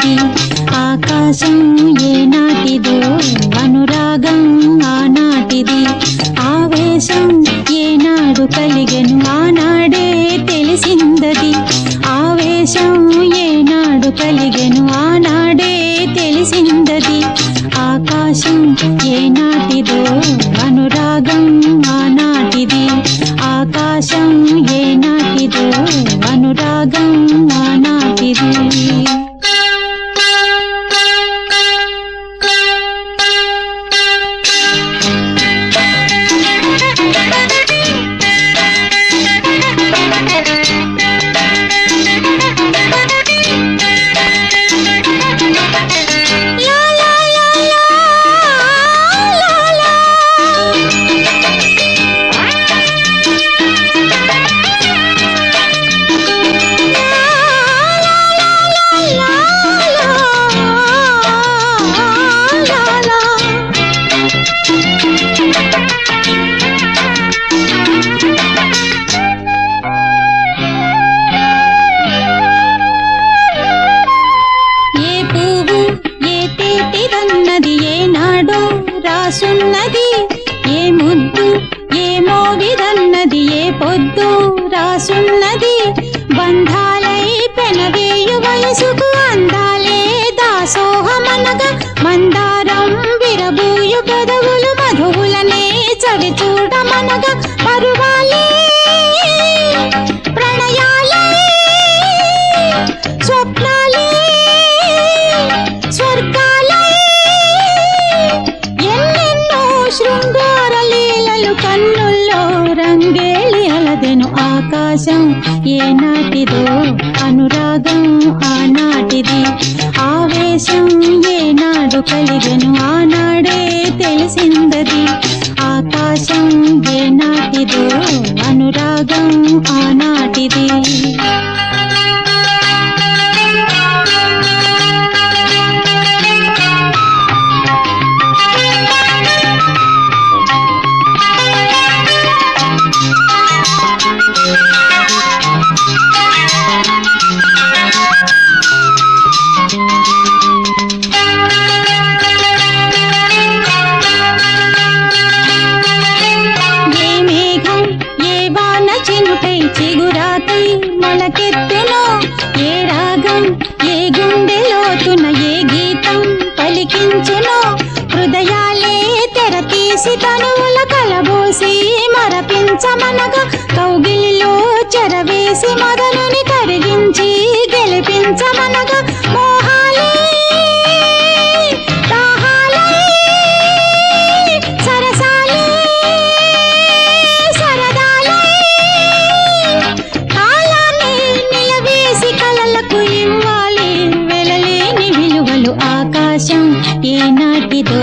ఏనాటిది ఆకాశం ఏనాటిదో అనురాగం ఆనాటిది ఆవేశం ఏనాడు కలిగెను ఆనాడే తెలిసిందది ఆవేశం ఏనాడు కలిగెను ఆనాడే తెలిసిందది ఆకాశం ఏనాటిదో అనురాగం ఆనాటిది ఆకాశం ఏనాటిదో అనురాగం ఆనాటిది రాసున్నది ఏ ముద్దు ఏ మోవిదన్నది ఏ పొద్దు రాసున్నది బంధాలై పెనవేయు వయసుకు అందాలే దాసోహమనగా మందారం విరబూయు పెదవులు మధువులనే చవి చూడమనగా పరువాలే ప్రణయాలే స్వప్నాలే స్వర్గాలే శృంగార లీలలు కన్నుల్లో రంగేళి అలదెను ఆకాశం ఏనాటిదో అనురాగం ఆనాటిది ఆవేశం ఏనాడు కలిగెను ఆనాడే తెలిసిందది ఆకాశం ఏనాటిదో అనురాగం ఆనాటిది చిగురాకై మొలకెత్తునో ఏ రాగం ఏ గుండెలోతున ఏ గీతం పలికించునో హృదయాలే తెరతీసి తనువుల కలబోసి మరపించమనగా కౌగిలిలో చెరవేసి మొదలుని కరిగించి గెలిపించమనగా మోహాలే దాహాలే సరసాలే సరదాలే కాలాన్ని నిలవేసి కలలకు ఇవ్వాలి వెలలేని విలువలు ఆకాశం ఏనాటిదో